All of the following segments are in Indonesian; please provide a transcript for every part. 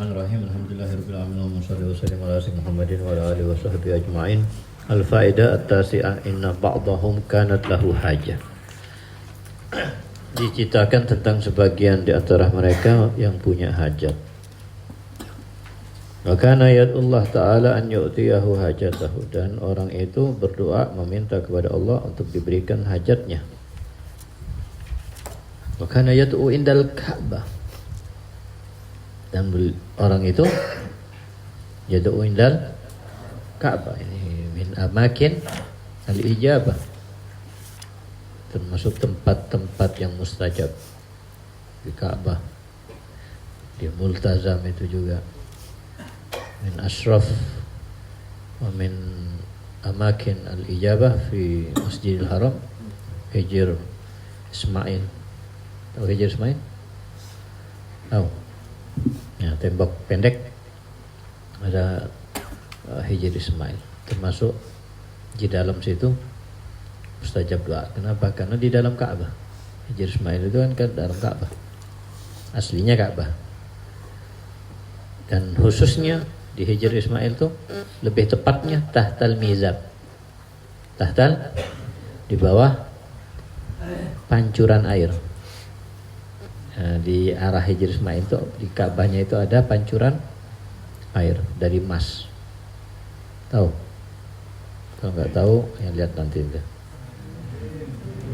Bismillahirrahmanirrahim. Alhamdulillahirabbil alamin wa sallallahu ala sayyidina Muhammadin wa ala alihi wa sahbihi ajma'in. Al-faedah at-tasi'ah inna ba'dahum kanat lahu hajah. Diceritakan tentang sebagian di antara mereka yang punya hajat. Maka ayatullah ta'ala an yu'tiyahu hajatahu, dan orang itu berdoa meminta kepada Allah untuk diberikan hajatnya. Maka ayatu indal Ka'bah, dan orang itu yad'u indal Ka'bah, ini min amakin al-ijabah, termasuk tempat-tempat yang mustajab. Di Ka'bah, di Multazam itu juga min ashraf wa min amakin al-ijabah fi Masjidil Haram Hijr Ismail. Tahu Hijr Ismail? Tahu? Ya, tembok pendek ada Hijr Ismail, termasuk di dalam situ mustajab doa. Kenapa? Karena di dalam Ka'bah. Hijr Ismail itu kan dalam Ka'bah, aslinya Ka'bah. Dan khususnya di Hijr Ismail itu lebih tepatnya tahtal mizab, tahtal di bawah pancuran air. Nah, di arah Hijr Ismail itu, di Ka'bahnya itu ada pancuran air dari emas. Tahu? Kalau nggak tahu, ya lihat nanti itu.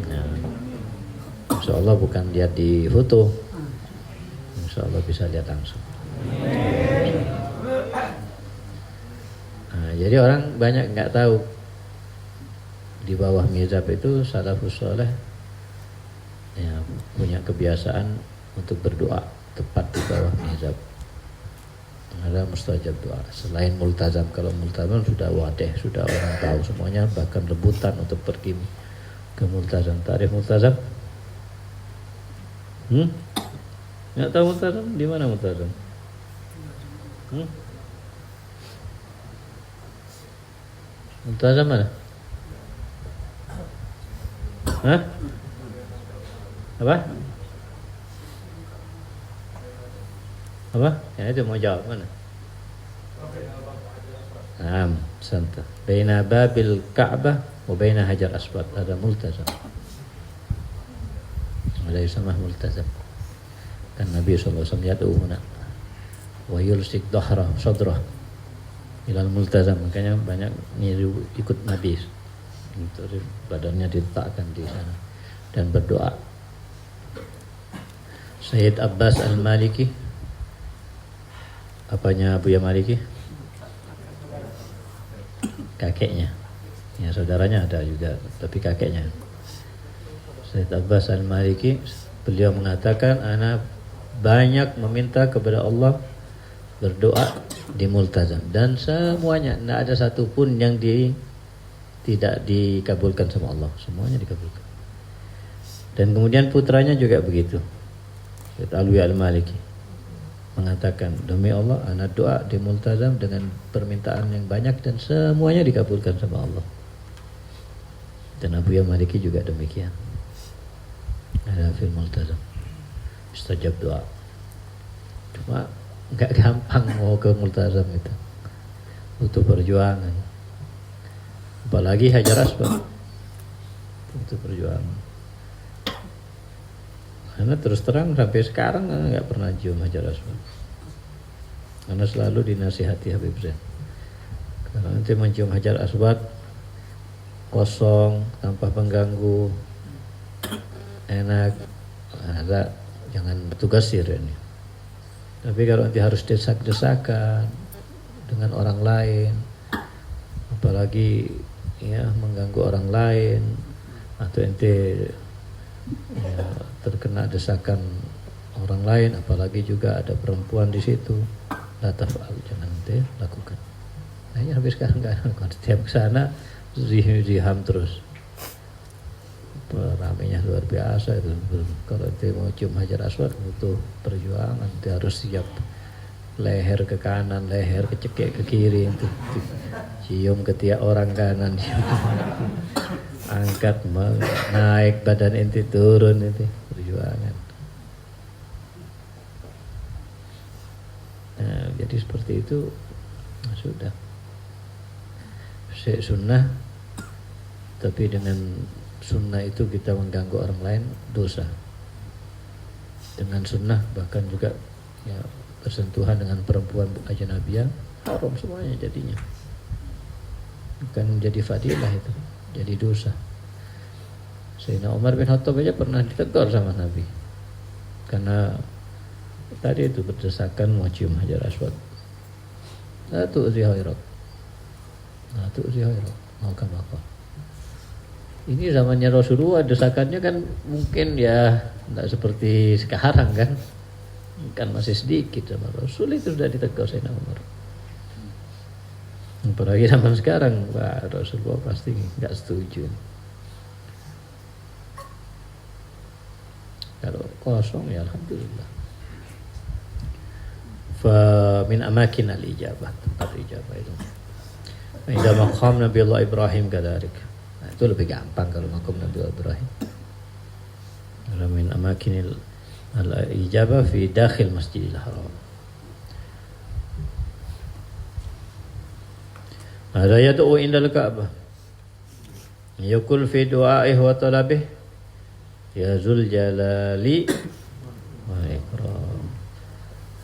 Nah, insya Allah bukan lihat di foto, insya Allah bisa lihat langsung. Nah, jadi orang banyak nggak tahu di bawah mizab itu salafus saleh ya punya kebiasaan untuk berdoa tepat di bawah mizab. Ada mustajab doa selain multazam. Kalau multazam sudah wadih, sudah orang tahu semuanya, bahkan rebutan untuk pergi ke multazam. Tarikh multazam? Nggak tahu multazam? Di mana multazam? Multazam mana? Hah? Apa? Apa? Yang itu mau jawab mana? Santa. Baina babil Ka'bah wa baina Hajar Aswad ada multazam. Ada sama multazam. Kan Nabi sallallahu alaihi wasallam yad'u huna wa yulsik dhahra sadrah ilal multazam. Makanya banyak niru ikut Nabi. Untuk badannya diletakkan di sana dan berdoa. Sayyid Abbas Al-Maliki, apanya Buya Maliki? Kakeknya. Ya, saudaranya ada juga, tapi kakeknya. Sayyid Abbas Al-Maliki, beliau mengatakan, ana banyak meminta kepada Allah, berdoa di multazam, dan semuanya tidak ada satupun yang tidak dikabulkan sama Allah, semuanya dikabulkan. Dan kemudian putranya juga begitu, Syed Alwi Al-Maliki mengatakan, demi Allah anak doa di multazam dengan permintaan yang banyak dan semuanya dikabulkan sama Allah. Dan Abu Ya Maliki juga demikian, ada fil multazam mustajab doa. Cuma nggak gampang mau ke multazam itu, butuh perjuangan. Apalagi Hajar Aswad itu perjuangan. Karena terus terang sampai sekarang nggak pernah cium Hajar Aswad, karena selalu dinasihati Habib Zain, kalau nanti mencium Hajar Aswad kosong tanpa pengganggu, enak, ada jangan tugas sir ini. Tapi kalau nanti harus desak-desakan dengan orang lain, apalagi ya mengganggu orang lain, atau ente ya, terkena desakan orang lain, apalagi juga ada perempuan di situ, la taf'al, jangan ente lakukan. Nah, ini habis sekarang nggak lakukan, setiap kesana ziham terus, ramainya luar biasa itu. Kalau ente mau cium Hajar Aswad butuh perjuangan, ente harus siap leher ke kanan, leher kecekek ke kiri, itu cium ketiak orang kanan, angkat naik badan ente turun, itu perjuangan. Nah, jadi seperti itu sudah sunnah, tapi dengan sunnah itu kita mengganggu orang lain dosa. Dengan sunnah bahkan juga ya bersentuhan dengan perempuan ajnabiyah haram semuanya jadinya. Bukan jadi fadilah itu, jadi dosa. Sayyidina Umar bin Khattab aja pernah ditegur sama Nabi karena tadi itu berdesakan mau cium Hajar Aswad. La tu'zi khairak. La tu'zi khairak. Maka. Ini zamannya Rasulullah, desakannya kan mungkin ya tidak seperti sekarang kan masih sedikit sama Rasul, itu sudah ditegur Sayyidina Umar. Apalagi zaman sekarang, wah, Rasulullah pasti nggak setuju. Kalau kosong ya alhamdulillah. Fa min amakin al-ijabah, tempat ijabah itu. Ida maqam Nabi Allah Ibrahim kadzalik. Nah, itu lebih gampang kalau maqam Nabi Allah Ibrahim. Min amakin al-ijabah fi dakhil Masjidil Haram. Ada yad'u indal Ka'bah. Yaqul fi du'a'ihi wa talabihi ya Zul Jalali wal Ikram.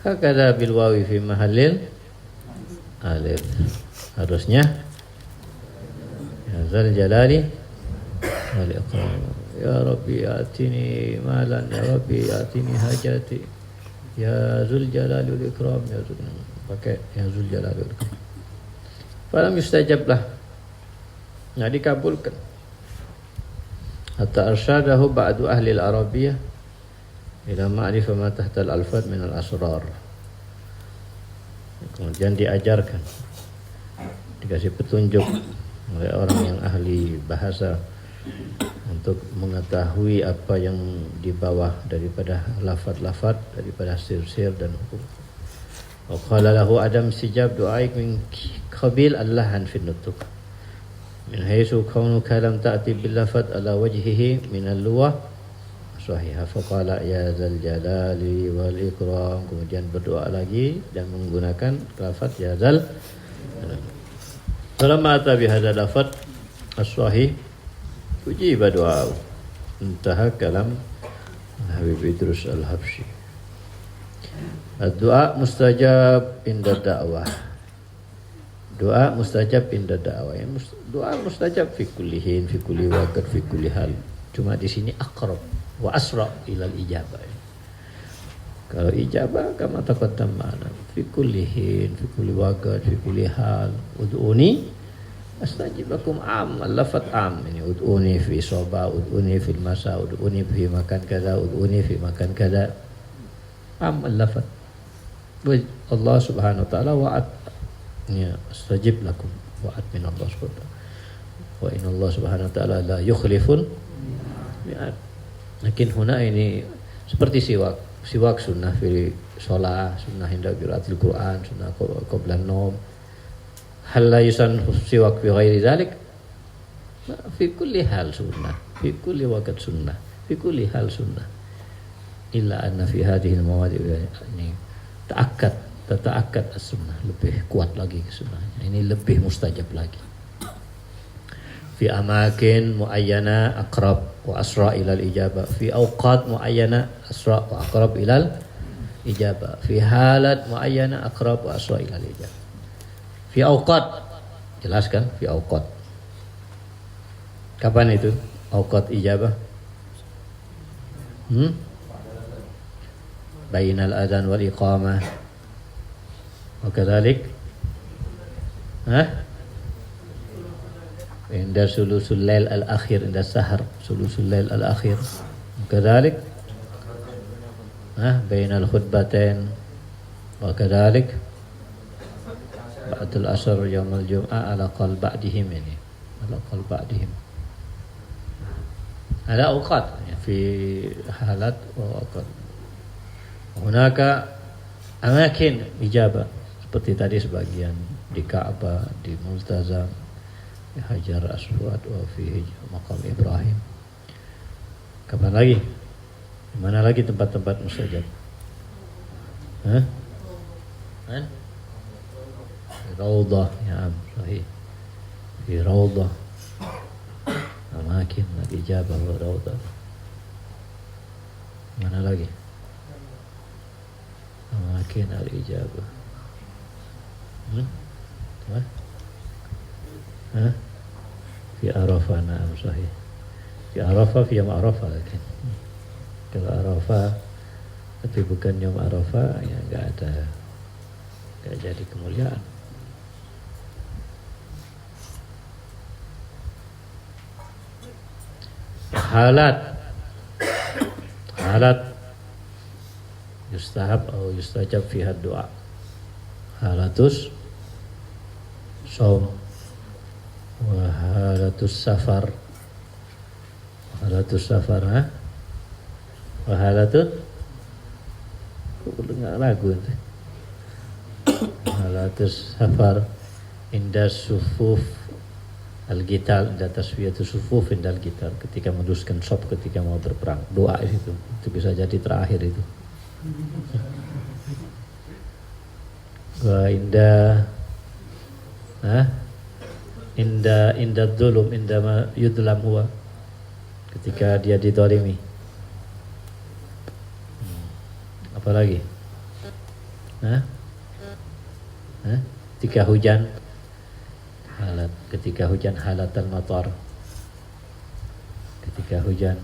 Hakada bil wawi fi mahallil alif. Harusnya ya Zul Jalali wal Ikram. Ya Rabbi atini malan, ya Rabbi atini hajati, ya Zul Jalali wal Ikram, ya Zul, pakai ya Zul Jalali wal Ikram. Falam yustajab lah, nggak dikabulkan. Hatta arsyadahu ba'du ahli al-Arabiyyah ila ma'rifah ma tahta al-alfad min al-asrar. Kemudian diajarkan, dikasih petunjuk oleh orang yang ahli bahasa untuk mengetahui apa yang di bawah daripada lafaz-lafaz, daripada sir-sir dan hukum. Wa qala lahu adam sijab du'aik min qabil allahan fi nutuk min haythu kaunuka lam ta'ti bil lafaz ala wajhihi min al-lughah sahihah. Fa qala ya zal jalali wal ikram. Kemudian berdoa lagi dan menggunakan lafaz ya zal. Falamma ata bi hadzal lafaz as-sahih ujiba doa. Intaha kalam Habib Idrus Al-Habsyi. Doa mustajab inda da'wah. Doa mustajab inda da'wah. Doa mustajab fi kullihin, fi kulli waqt, fi kulli hal. Cuma di sini aqrab wa asra ilal ijabah. Kalau ijabah kama taqaddam ma'ana fi kullihin, fi kulli waqt, fi kulli hal. Ud'uni astajib lakum am, lafaz am ini. Ud'uni fi soba, ud'uni fil masa, ud'uni fi makan kada, ud'uni fi makan kada. Am lafaz. Allah subhanahu wa ta'ala wa'ad ya astajib lakum, wa'ad min Allah subhanahu wa ta'ala. Wa inna Allah subhanahu wa ta'ala la yukhliful mi'ad. Lakin huna ini seperti siwak sunnah fi sholah, sunnah inda qiraatil Quran, sunnah qabla an-naum. Hal la yusan siwak fi ghairi dzalik? Fi kulli hal sunnah, fi kulli waqt sunnah, fi kulli hal sunnah. Illa anna fi hadhihi al-mawadi' ini tata'akkad as-sunnah, lebih kuat lagi sunnahnya. Ini lebih mustajab lagi. Fi amakin muayyana aqrab wa asra ilal ijabah. Fi awqat muayyana asra wa aqrab ilal ijabah. Fi halat muayyana aqrab wa asra ilal ijabah. Fi awqat, jelaskan fi awqat. Kapan itu awqat ijabah? Bainal adzan wal iqamah. Wa kadzalik inda sulusul lail al-akhir, inda sahar sulusul lail al-akhir. Kadzalik bainal khutbatain. Wa kadzalik ba'dal asr yaumul jum'ah ala qal ba'dihim, ini ala qal ba'dihim. Ada awqat fi halat wa awqat. Hunaka amakin ijabah, seperti tadi sebagian di Ka'bah, di Multazam, di Hajar Aswad, wa fi maqam Ibrahim. Kapan lagi? Di mana lagi tempat-tempat mustajab? kan? Fi raudhah, ya sahih. Fi raudhah. Amakin al-ijabah wa raudhah. Mana lagi? Amakin al-ijabah. Apa? Hah? Fi Arafah, na'am sahih. Fi Arafah, fi Yawm Arafah kan. Kalau Arafah tapi bukan Yawm Arafah, ya enggak jadi kemuliaan. Halat yustahab atau yustajab fiha doa. Halatus saum wa halatus safar. Halatus safar, ha? Wa halatun dengar lagu itu. Halatus safar inda sufuf al-qital, inda taswiyatus sufuf inda al-qital, ketika meneruskan saf ketika mau berperang. Doa itu bisa jadi terakhir itu. Wa inda dzulum, inda ma yudlam huwa, ketika dia didolimi. Apa lagi? Ketika hujan, ketika hujan halatal matar, ketika hujan.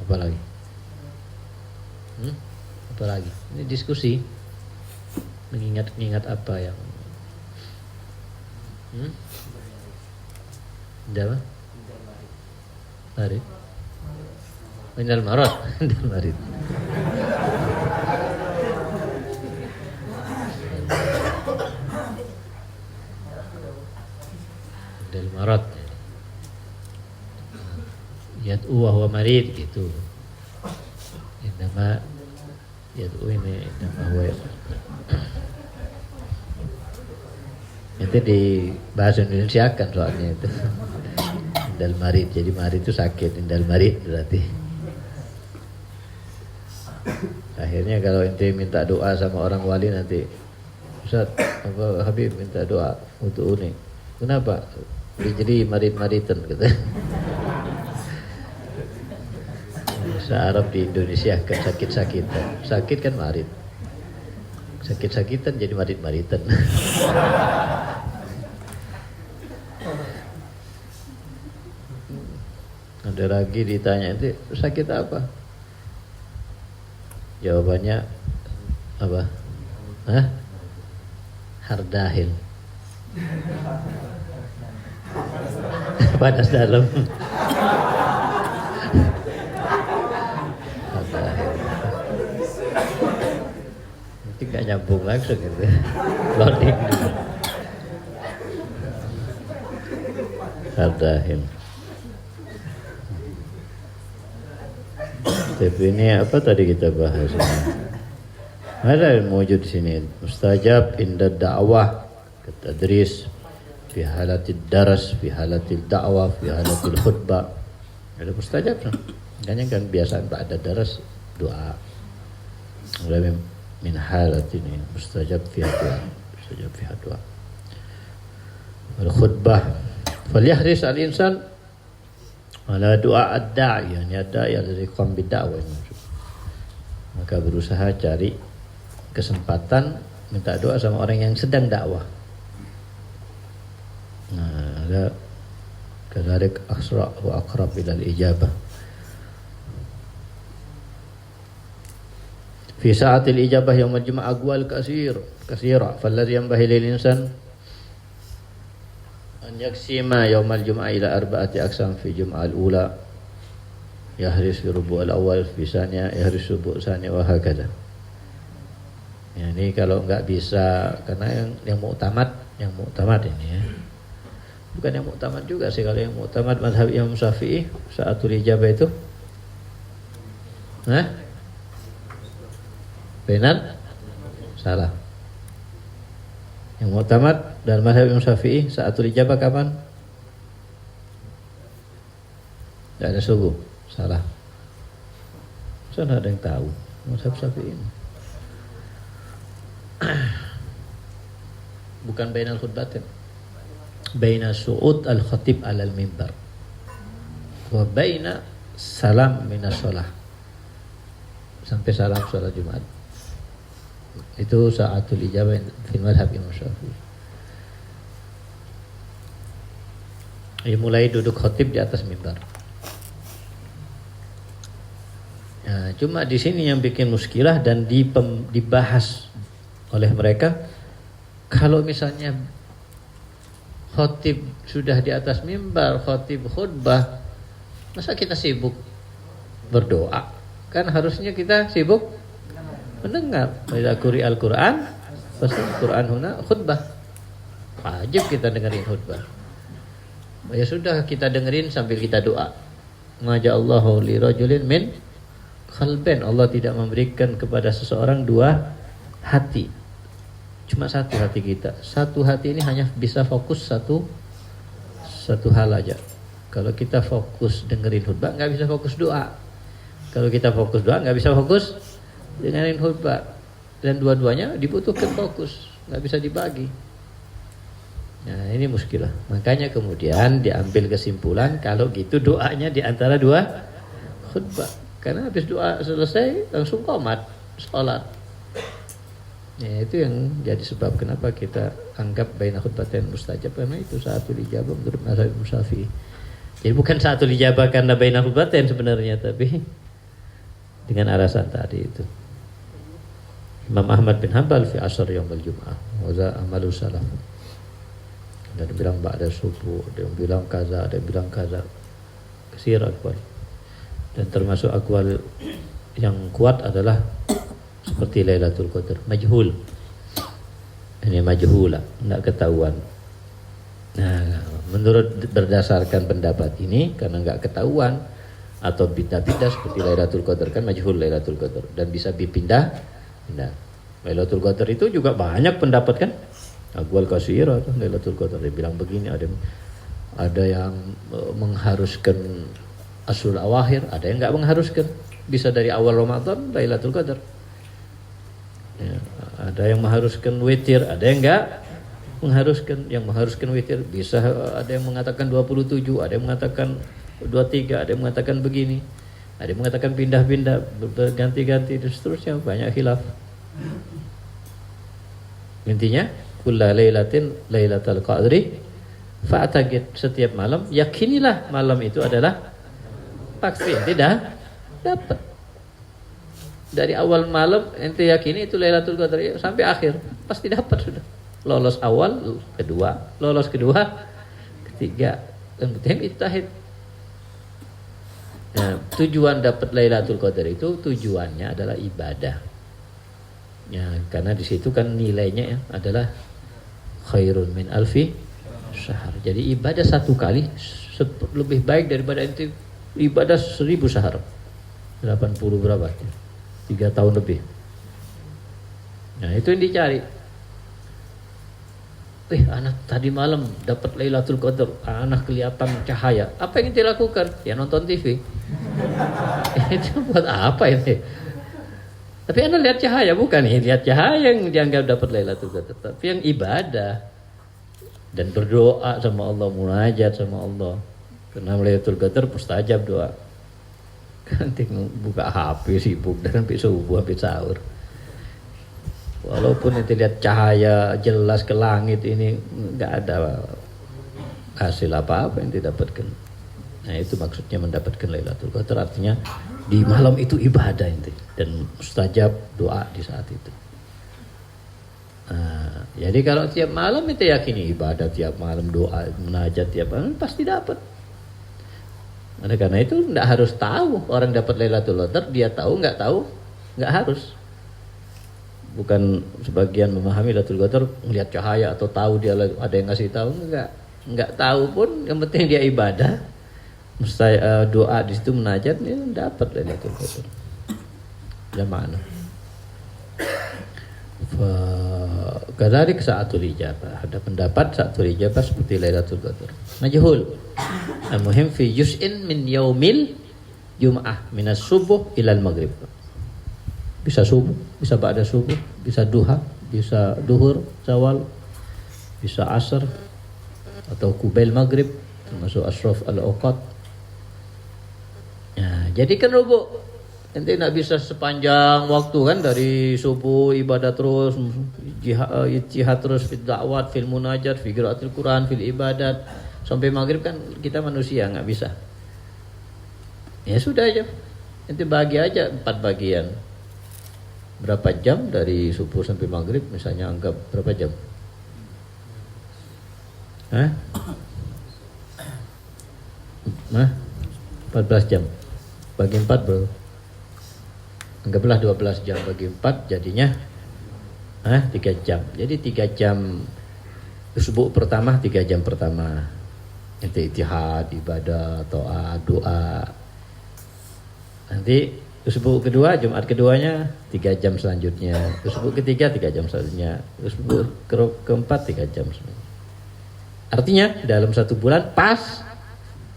Apa lagi? Apa lagi? Ini diskusi, mengingat apa yang Indah marid. Indal marad. Indal marid. Indal marad. Yad'u wa huwa marid gitu. Indama yad'u ini indama huwa. Itu di bahasa Indonesia kan soalnya itu. Indal marid, jadi marid itu sakit, indal marid berarti. Akhirnya kalau ente minta doa sama orang wali nanti, Ustaz, apa Habib minta doa untuk ini. Kenapa? Jadi marid-maritan gitu. Bahasa Arab di Indonesia kan sakit-sakitan. Sakit kan marid. Sakit-sakitan jadi marid-maritan. Ada lagi ditanya itu sakit apa? Jawabannya apa? Hardahil. Panas dalam. Hardahil. Nanti nggak nyambung langsung gitu. Loading dulu. Hardahil. Tapi ini apa tadi kita bahas ini? Ada yang wujud di sini. Mustajab inda da'wah, tadris, fi halatil daras, fi halatil da'wah, fi halatil khutbah. Ada mustajab kan? Kan biasaan ba'da daras doa. Mulai min halat ini mustajab fi doa. Mustajab fi doa. Al khutbah. Falyahris al-insan ala doa ad-da'i, yani ad-da'i alladhi qam bid-da'wah. Maka berusaha cari kesempatan minta doa sama orang yang sedang dakwah. Nah, ada kadzalik asra wa aqrab ila al-ijabah. Fi sa'atil ijabah yaum al-jum'ah aqwal katsira falladhi yanbaghi lil insan an yaksima yaumal jum'ah ila arba'ati aqsam fi jum'ah al-ula yahris fi rubu' al-awwal fi saniya yahris rubu' saniya wa hakadha. Ya, ini kalau enggak bisa, karena yang muktamad ini ya. Bukan yang muktamad juga sih, kalau yang muktamad mazhab Imam Syafi'i sa'atul ijabah itu benar salah. Yang muktamad dan mazhab Imam Syafi'i sa'atul ijabah kapan? Tidak ada subuh, salah. Saya tidak ada yang tahu mazhab Syafi'i ini. bukan bainal khutbatain, baina su'ud al-khatib alal mimbar wa baina salam minas sholah, sampai salam sholat Jumat. Itu sa'atul ijabah fil madhab Imam Syafi'i. Mulai duduk khatib di atas mimbar. Nah, cuma di sini yang bikin muskilah dan dibahas oleh mereka, kalau misalnya khatib sudah di atas mimbar, khatib khutbah, masa kita sibuk berdoa? Kan harusnya kita sibuk mendengar. Bila quri al-Quran, pasti Quran huna khutbah. Wajib kita dengerin khutbah. Ya sudah, kita dengerin sambil kita doa. Maja'allahu li rajulin min qalbain. Allah tidak memberikan kepada seseorang dua hati. Cuma satu hati kita. Satu hati ini hanya bisa fokus satu hal aja. Kalau kita fokus dengerin khutbah, nggak bisa fokus doa. Kalau kita fokus doa, nggak bisa fokus dengerin khutbah. Dan dua-duanya dibutuhkan fokus, nggak bisa dibagi. Nah, ini muskilah. Makanya kemudian diambil kesimpulan kalau gitu doanya di antara dua khutbah. Karena habis doa selesai langsung qomat sholat. Ya, itu yang jadi sebab kenapa kita anggap baina khutbatain mustajab, karena itu sa'atul ijabah menurut mazhab Syafi'i. Jadi bukan sa'atul ijabah karena baina khutbatain sebenarnya, tapi dengan alasan tadi itu. Imam Ahmad bin Hanbal fi asar yaumul jum'ah wa za amalu salaf. Ada yang bilang ba'da subuh, ada yang bilang kaza, ada yang bilang kaza. Kesir akwal. Dan termasuk akwal yang kuat adalah seperti Lailatul Qadar, majhul. Ini majhula, tidak ketahuan. Nah, menurut berdasarkan pendapat ini, karena enggak ketahuan atau bid'ah-bid'ah seperti Lailatul Qadar, kan majhul Lailatul Qadar dan bisa dipindah. Nah, Lailatul Qadar itu juga banyak pendapat kan? Aqwal katsira Lailatul Qadar, dia bilang begini, ada yang mengharuskan Asrul Awakhir, ada yang enggak mengharuskan. Bisa dari awal Ramadan Lailatul Qadar. Ya, ada yang mengharuskan witir, ada yang enggak mengharuskan. Yang mengharuskan witir bisa ada yang mengatakan 27, ada yang mengatakan 23, ada yang mengatakan begini, ada yang mengatakan pindah-pindah, berganti-ganti dan seterusnya, banyak khilaf. Intinya kullu lailatin lailatul qadri fa'taqid, setiap malam yakinilah malam itu adalah pasti tidak dapat. Dari awal malam ente yakini itu Lailatul Qadar sampai akhir pasti dapat sudah. Lolos awal, kedua, lolos kedua, ketiga, dan penting ijtihad. Nah, tujuan dapat Lailatul Qadar itu tujuannya adalah ibadah. Ya, karena di situ kan nilainya ya adalah khairun min alfi syahr. Jadi ibadah satu kali lebih baik daripada ente ibadah 1000 syahr. 80 berapa? 3 tahun lebih. Nah, itu yang dicari. Anak tadi malam dapat Lailatul Qadar, anak kelihatan cahaya. Apa yang kita lakukan? Ya nonton TV. Itu buat apa ini? Tapi anak lihat cahaya, bukan nih lihat cahaya yang dianggap dapat Lailatul Qadar, tapi yang ibadah dan berdoa sama Allah, munajat sama Allah. Karena Lailatul Qadar mustajab doa. Kan buka HP sibuk dan sampai subuh sampai sahur. Walaupun nanti lihat cahaya jelas ke langit ini nggak ada hasil apa-apa yang didapatkan. Nah, itu maksudnya mendapatkan Lailatul Qadar, artinya di malam itu ibadah inti dan mustajab doa di saat itu. Nah, jadi kalau tiap malam itu yakini ibadah, tiap malam doa, munajat tiap malam pasti dapat. Oleh karena itu tidak harus tahu orang dapat Lailatul Qadar, dia tahu nggak harus. Bukan sebagian memahami Lailatul Qadar melihat cahaya atau tahu dia ada yang ngasih tahu, nggak tahu pun yang penting dia ibadah, doa di situ munajat, dia dapat Lailatul Qadar. Jamaah. Kadzalik sa'atul ijabah. Ada pendapat sa'atul ijabah seperti Lailatul Qadar. Majhul. Al-muhim fi juz'in min yaumil jum'ah minas subuh ilal maghrib. Bisa subuh, bisa ba'da subuh, bisa duha, bisa duhur, zawal, bisa asar, atau kubail maghrib, termasuk ashraf al-awqat. Nah, jadi kan Robo, ente nggak bisa sepanjang waktu kan, dari subuh ibadah terus, jihad terus, fil da'wat, fil munajat, fil qiraatil Quran, fil ibadat, sampai maghrib kan kita manusia nggak bisa. Ya sudah aja, ente bagi aja 4 bagian. Berapa jam dari subuh sampai maghrib, misalnya anggap berapa jam? Hah? 14 jam. Bagi 4 bro. Anggaplah 12 jam bagi 4 jadinya 3 jam. Jadi 3 jam subuh pertama, 3 jam pertama. Itu ijtihad, ibadah, doa. Nanti subuh kedua, Jumat keduanya 3 jam selanjutnya. Subuh ketiga 3 jam selanjutnya. Subuh keempat 3 jam selanjutnya. Artinya dalam 1 bulan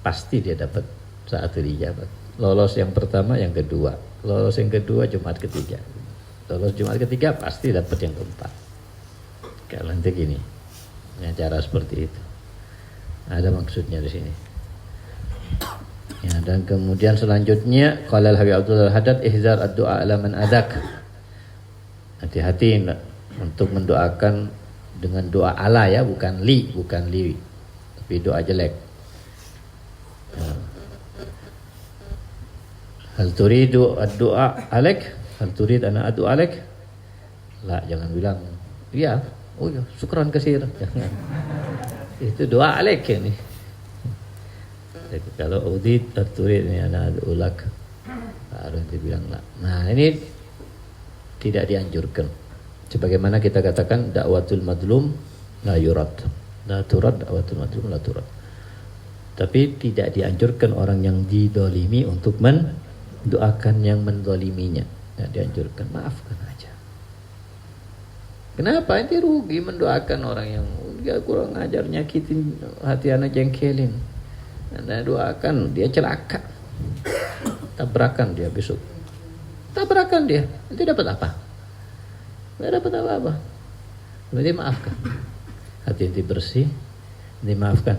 pasti dia dapat saat dijabat. Lolos yang pertama, yang kedua. Lolos yang kedua, Jumat ketiga. Lolos Jumat ketiga pasti dapat yang keempat. Kalau nanti gini, ya, cara seperti itu. Ada maksudnya di sini. Ya, dan kemudian selanjutnya qala al-Habib Abdul Haddad ihzar ad-du'a ala man adak. Hati-hati untuk mendoakan dengan doa ala, ya, bukan li, tapi doa jelek. Hal turidu ad-du'a alaik? Hal turid ana ad-du'a alaik? La, jangan bilang iya, oh ya, syukran kasir. Jangan. Itu doa alaik ini. Jadi kalau udid ad-turid ini ana ad-du'a lak, baru nanti bilang la. Nah, ini tidak dianjurkan. Sebagaimana kita katakan dakwatul madlum la yurad. La turad dakwatul madlum la turad. Tapi tidak dianjurkan orang yang didolimi untuk mendoakan yang mendoliminya. Tidak dianjurkan, maafkan aja. Kenapa? Nanti rugi mendoakan orang yang dia kurang ajar, nyakitin hati anak, jengkelin. Anda doakan dia celaka, tabrakan dia besok. Tabrakan dia, nanti dapat apa? Tidak dapat apa-apa. Berarti maafkan. Hati nanti bersih, nanti maafkan.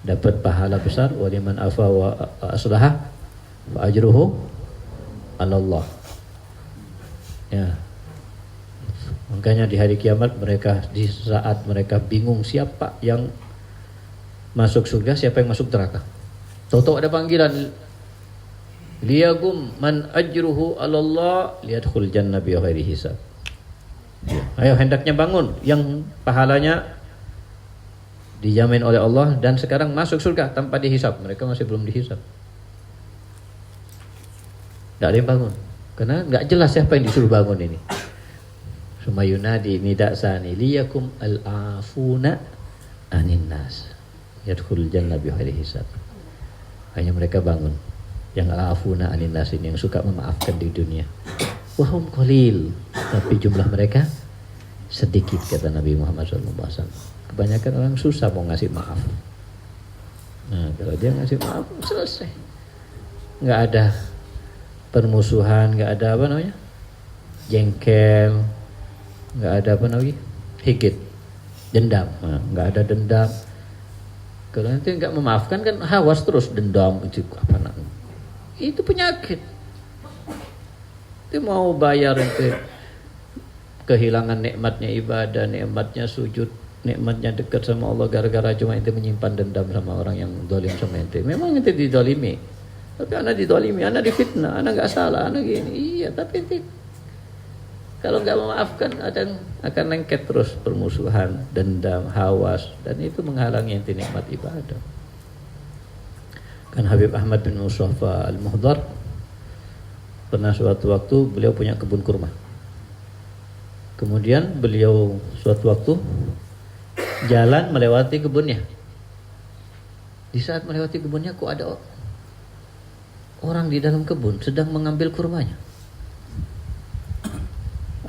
Dapat pahala besar. Waliman afa wa aslaha wa ajruhu 'ala Allah. Ya. Makanya di hari kiamat mereka, di saat mereka bingung siapa yang masuk surga, siapa yang masuk neraka. Tahu-tahu ada panggilan, liyagum man ajruhu 'ala Allah liyadkhul jannah bi ghairi hisab. Ayo, hendaknya bangun yang pahalanya dijamin oleh Allah dan sekarang masuk surga tanpa dihisab. Mereka masih belum dihisab. Tidak ada yang bangun karena nggak jelas siapa yang disuruh bangun ini. Sumayunadi nidak sani liyakum al-afuna anin nas yadkhul jannah bi ghairi hisab. Hanya mereka bangun yang al-afuna anin nas ini, yang suka memaafkan di dunia. Wahum qalil, tapi jumlah mereka sedikit, kata Nabi Muhammad SAW. Kebanyakan orang susah mau ngasih maaf. Nah, kalau dia ngasih maaf selesai, nggak ada permusuhan, nggak ada apa namanya jengkel, nggak ada apa namanya hikit, dendam. Nah, nggak ada dendam. Kalau nanti nggak memaafkan kan hawas terus, dendam itu apa namanya? Itu penyakit. Itu mau bayar itu kehilangan nikmatnya ibadah, nikmatnya sujud, nikmatnya dekat sama Allah gara-gara cuma itu menyimpan dendam sama orang yang dolim sama ente. Memang ente didolimi, tapi anak didolimi, anak difitnah, anak nggak salah, anak gini. Iya, tapi ente kalau nggak memaafkan akan lengket terus permusuhan, dendam, hawas, dan itu menghalangi ente nikmat ibadah. Kan Habib Ahmad bin Mustafa Al-Muhdar pernah suatu waktu beliau punya kebun kurma. Kemudian beliau suatu waktu jalan melewati kebunnya. Di saat melewati kebunnya kok ada orang di dalam kebun sedang mengambil kurmanya.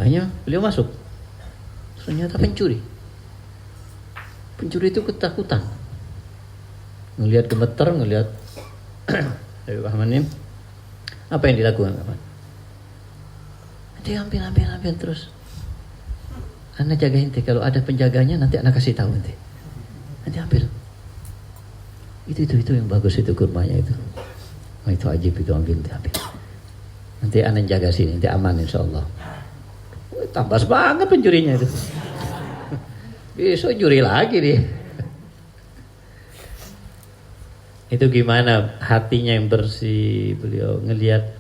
Akhirnya beliau masuk. Ternyata pencuri. Pencuri itu ketakutan. Ngelihat gemeter, ngelihat Habib Ahmad ini. Apa yang dilakukan kawan? Dia ambil terus. Anak jaga ente, kalau ada penjaganya nanti anak kasih tahu ente. Nanti ambil. Itu yang bagus itu kurmanya itu. Oh, itu ajib itu ambil. Nanti anak jaga sini, nanti aman insyaallah. Tambah banget pencurinya itu. Besok juri lagi dia. Itu gimana hatinya yang bersih, beliau ngelihat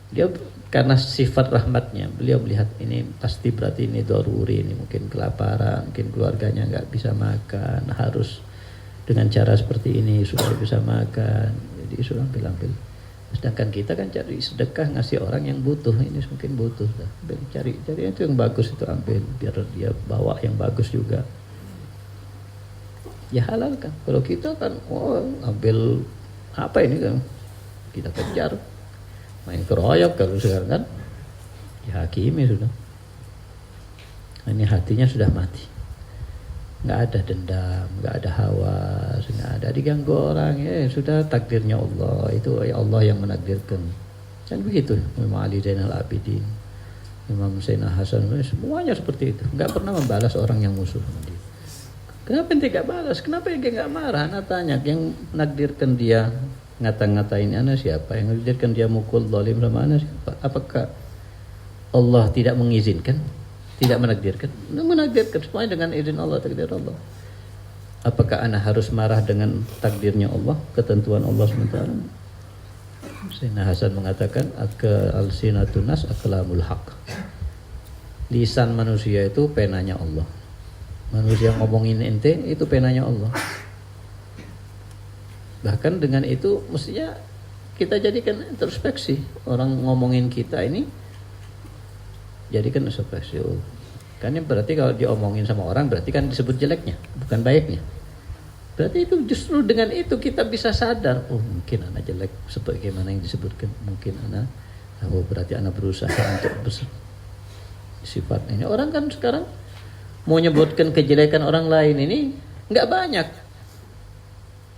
dia karena sifat rahmatnya, beliau melihat ini pasti berarti ini daruri, ini mungkin kelaparan, mungkin keluarganya nggak bisa makan, harus dengan cara seperti ini supaya bisa makan. Jadi suruh ambil. Sedangkan kita kan cari sedekah ngasih orang yang butuh, ini mungkin butuh. Cari itu yang bagus itu ambil, biar dia bawa yang bagus juga. Ya halal kan. Kalau kita kan ambil apa ini kan, kita kejar, main keroyok kalau sekarang kan dihakimi sudah. Ini hatinya sudah mati, nggak ada dendam, nggak ada hawa, nggak ada diganggu orang. Sudah takdirnya Allah, itu Allah yang menakdirkan. Kan begitu Imam Ali Zainal Abidin, Imam Sayyidina Hasan, semuanya seperti itu, nggak pernah membalas orang yang musuh sama dia. Kenapa ente gak balas? Kenapa ente gak marah? Anak tanya, yang menakdirkan dia ngata-ngatain anak siapa? Yang menakdirkan dia mukul zalim sama anak siapa? Apakah Allah tidak mengizinkan? Tidak menakdirkan? Menakdirkan semuanya dengan izin Allah, takdir Allah. Apakah anak harus marah dengan takdirnya Allah, ketentuan Allah SWT? Sayyidina Hasan mengatakan, al-sinatun nas akalamul haq. Lisan manusia itu penanya Allah. Manusia ngomongin ente itu penanya Allah. Bahkan dengan itu mestinya kita jadikan introspeksi. Orang ngomongin kita ini jadikan introspeksi. Kan berarti kalau diomongin sama orang berarti kan disebut jeleknya, bukan baiknya. Berarti itu justru dengan itu kita bisa sadar, mungkin anak jelek sebagaimana yang disebutkan. Mungkin anak, berarti anak berusaha untuk bersifat ini. Orang kan sekarang mau nyebutkan kejelekan orang lain ini nggak banyak.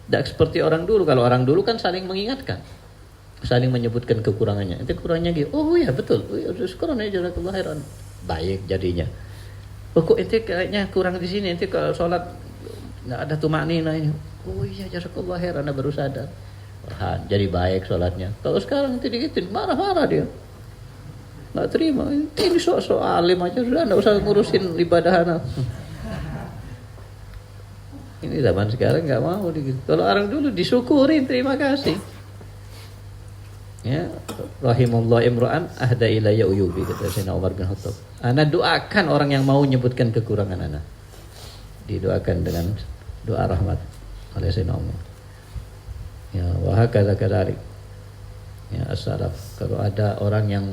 Tidak seperti orang dulu. Kalau orang dulu kan saling mengingatkan, saling menyebutkan kekurangannya. Itu kurangnya gitu. Oh ya betul. Sekarang aja jazakallahu khairan. Baik jadinya. Kok ente kayaknya kurang di sini. Ente kalau sholat nggak ada tumaknina ini. Oh iya jazakallahu khairan. Anda baru sadar. Jadi baik sholatnya. Kalau sekarang ente dikitin marah-marah dia. Nggak terima, ini sok-sok alim aja sudah, nggak usah ngurusin ibadah anak. Ini zaman sekarang nggak mau gitu. Kalau orang dulu disyukurin, terima kasih. Ya, rahimullah imra'an ahda ilayya uyubi, kata Sayyidina Umar bin Khattab. Ana doakan orang yang mau menyebutkan kekurangan anak. Didoakan dengan doa rahmat oleh Sayyidina Umar. Ya, wa hakadza kadzalik. Ya, as-salaf. Kalau ada orang yang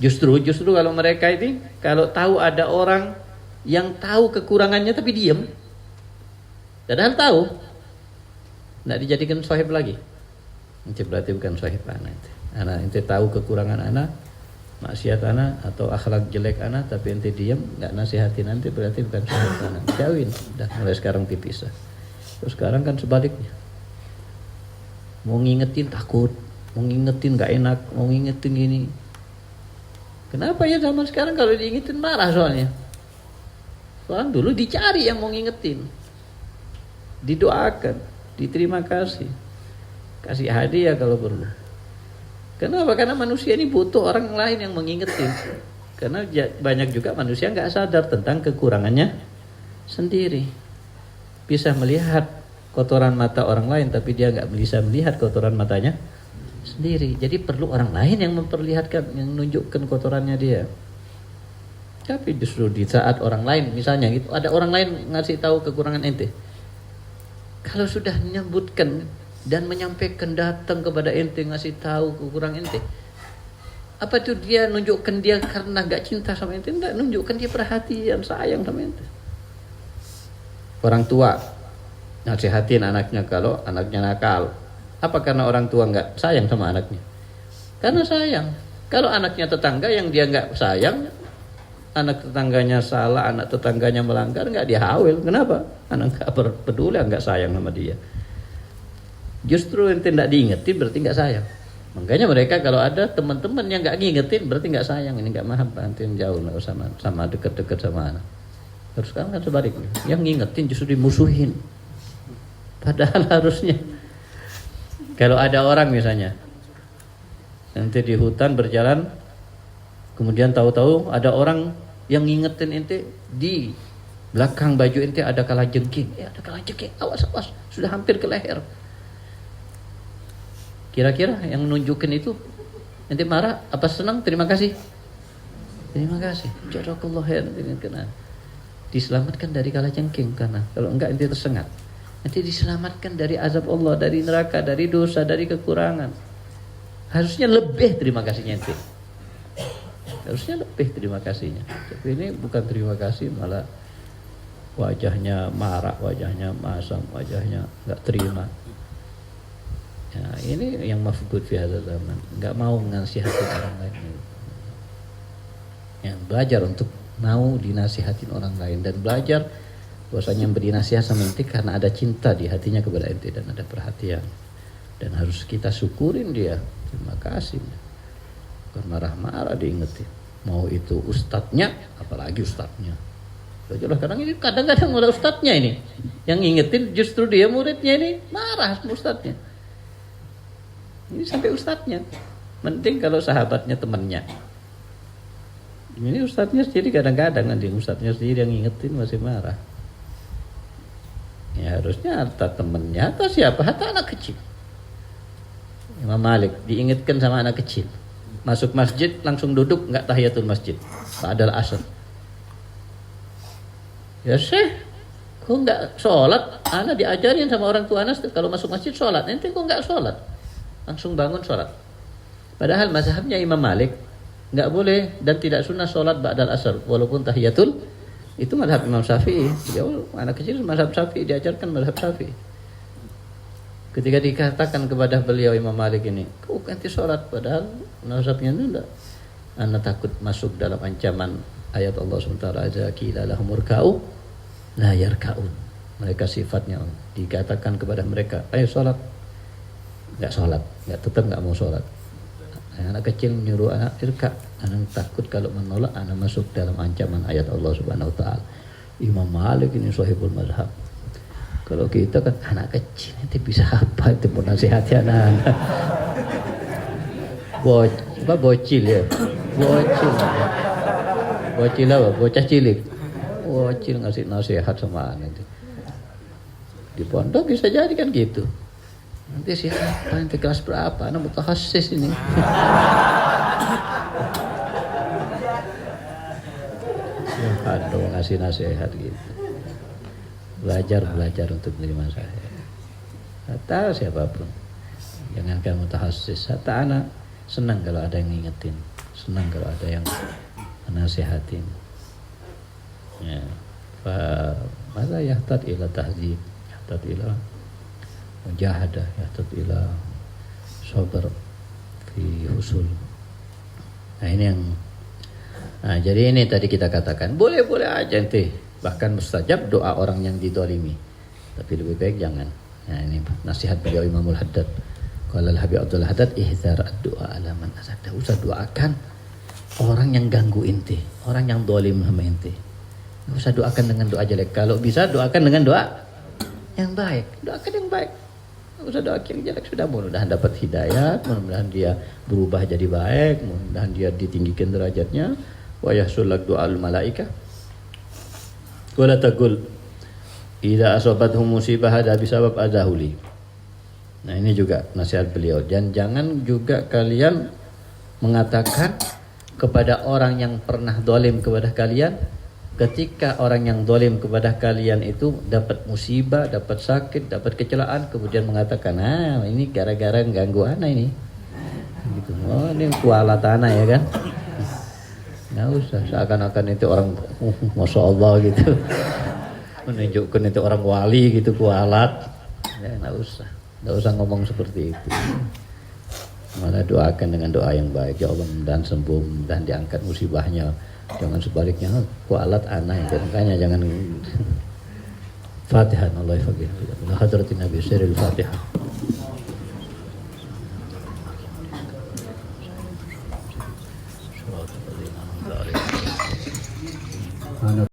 Justru kalau mereka ini kalau tahu ada orang yang tahu kekurangannya tapi diam, padahal tahu, tidak dijadikan sahib lagi. Itu berarti bukan sahib anak. Anak ente tahu kekurangan anak, maksiat anak atau akhlak jelek anak, tapi ente diam, nggak nasihatin nanti berarti bukan sahib anak. Jauhin, dah mulai sekarang dipisah. Terus sekarang kan sebaliknya, mau ngingetin takut, mau ngingetin nggak enak, mau ngingetin gini. Kenapa ya zaman sekarang kalau diingetin marah soalnya. Soalnya dulu dicari yang mau ngingetin. Didoakan, diterima kasih. Kasih hadiah kalau perlu. Kenapa? Karena manusia ini butuh orang lain yang mengingetin. Karena banyak juga manusia nggak sadar tentang kekurangannya sendiri. Bisa melihat kotoran mata orang lain tapi dia nggak bisa melihat kotoran matanya sendiri. Jadi perlu orang lain yang memperlihatkan, yang menunjukkan kotorannya dia. Tapi justru di saat orang lain, misalnya gitu, ada orang lain ngasih tahu kekurangan ente, kalau sudah menyebutkan dan menyampaikan, datang kepada ente ngasih tahu kekurangan ente, apa itu dia nunjukkan dia karena gak cinta sama ente? Enggak, nunjukkan dia perhatian, sayang sama ente. Orang tua nasihatin anaknya kalau anaknya nakal. Apa karena orang tua nggak sayang sama anaknya? Karena sayang. Kalau anaknya tetangga yang dia nggak sayang, anak tetangganya salah, anak tetangganya melanggar, nggak dihawil. Kenapa? Anak nggak peduli, nggak sayang sama dia. Justru ente nggak diingetin berarti nggak sayang. Makanya mereka kalau ada teman-teman yang nggak ngingetin berarti nggak sayang, ini nggak mahabbah, nanti jauh nggak sama dekat-dekat sama anak. Terus sekarang kan sebaliknya, yang ngingetin justru dimusuhin. Padahal harusnya kalau ada orang misalnya nanti di hutan berjalan, kemudian tahu-tahu ada orang yang ngingetin ente, di belakang baju ente ada kalajengking. Ada kalajengking, awas sudah hampir ke leher. Kira-kira yang nunjukin itu ente marah apa senang? Terima kasih. Terima kasih. Jazakallah khair. Diselamatkan dari kalajengking, karena kalau enggak ente tersengat. Nanti diselamatkan dari azab Allah, dari neraka, dari dosa, dari kekurangan. Harusnya lebih terima kasihnya ente. Harusnya lebih terima kasihnya. Tapi ini bukan terima kasih, malah wajahnya marah, wajahnya masam, wajahnya enggak terima. Ya, ini yang mafqud fi hadzal zaman. Enggak mau nasihatin orang lain. Yang belajar untuk mau dinasihatin orang lain, dan belajar bahwasanya yang beri nasihat sama ente karena ada cinta di hatinya kepada ente dan ada perhatian, dan harus kita syukurin dia, terima kasih, bukan marah-marah diingetin. Mau itu ustadznya, apalagi ustadznya. Jelas kadang-kadang ada ustadznya ini yang ngingetin, justru dia muridnya ini marah sama ustadznya. Ini sampai ustadznya. Penting kalau sahabatnya temannya. Ini ustadznya sendiri kadang-kadang nanti ustadznya sendiri yang ngingetin masih marah. Ya harusnya harta temennya atau siapa, hatta anak kecil. Imam Malik diingatkan sama anak kecil, masuk masjid langsung duduk, nggak tahiyatul masjid ba'dal asar. Ya Syekh, kok nggak sholat? Anak diajarin sama orang tua anak kalau masuk masjid sholat, nanti kok nggak sholat? Langsung bangun sholat. Padahal mazhabnya Imam Malik nggak boleh dan tidak sunnah sholat ba'dal asar walaupun tahiyatul. Itu mazhab Imam Syafi'i. Ya, anak kecil mazhab Syafi'i, diajarkan mazhab Syafi'i. Ketika dikatakan kepada beliau Imam Malik ini, kau ganti sholat, padahal mazhabnya itu enggak. Anak takut masuk dalam ancaman ayat Allah SWT, aja qila lahum urka'u la yarka'un. Mereka sifatnya dikatakan kepada mereka, ayo sholat, enggak sholat, tetap enggak mau sholat. Anak kecil menyuruh anak irka, anak takut kalau menolak anak masuk dalam ancaman ayat Allah Subhanahu wa taala. Imam Malik ini sahibul mazhab. Kalau kita kan anak kecil nanti bisa apa itu pun nasihati anak-anak. Bocil ya. Bocil apa? Bocah cilik. Bocil ngasih nasihat sama anak itu. Di pondok bisa jadi kan gitu. Nanti siapa, nanti kelas berapa, anak mutakhassis ini. Aduh, ngasih nasihat gitu. Belajar untuk menerima nasihat. Atau siapapun, jangankan mutakhassis. Hatta anak senang kalau ada yang ngingetin, senang kalau ada yang menasihatin. Ya, masa yahtad ila tahzib, yahtad ila mujahadah, yahtad ila sabar fi husul. Nah ini yang, nah jadi ini tadi kita katakan boleh-boleh aja ente, bahkan mustajab doa orang yang didolimi, tapi lebih baik jangan. Nah ini nasihat beliau Imamul Haddad. Qala al-Habib Abdul Haddad ihdzar ad-du'a ala man asad. Usah doakan orang yang ganggu ente, orang yang dolim sama ente. Enggak usah doakan dengan doa jelek. Kalau bisa doakan dengan doa yang baik. Doakan yang baik. Enggak usah doa yang jelek. Sudah, mudah-mudahan dapat hidayah, mudah-mudahan dia berubah jadi baik, mudah-mudahan dia ditinggikan derajatnya. Wa yahsul lak du'al malaikah. Wala taqul idza asabathum musibah hada bisabab adahuli. Nah ini juga nasihat beliau. Dan jangan juga kalian mengatakan kepada orang yang pernah dolim kepada kalian, ketika orang yang dolim kepada kalian itu dapat musibah, dapat sakit, dapat kecelakaan, kemudian mengatakan, ah ini gara-gara ganggu anak ini. Gitu. Oh ini kualat anak ya kan? Nggak usah, seakan-akan itu orang, masya Allah gitu, menunjukkan itu orang wali gitu, kualat. Ya, nggak usah ngomong seperti itu. Malah doakan dengan doa yang baik, ya Allah mudah-mudahan sembuh, mudah-mudahan diangkat musibahnya. Jangan sebaliknya, kualat anak itu, makanya jangan. Fatihah, Allah ya Hadratin Nabi Siril Fatihah.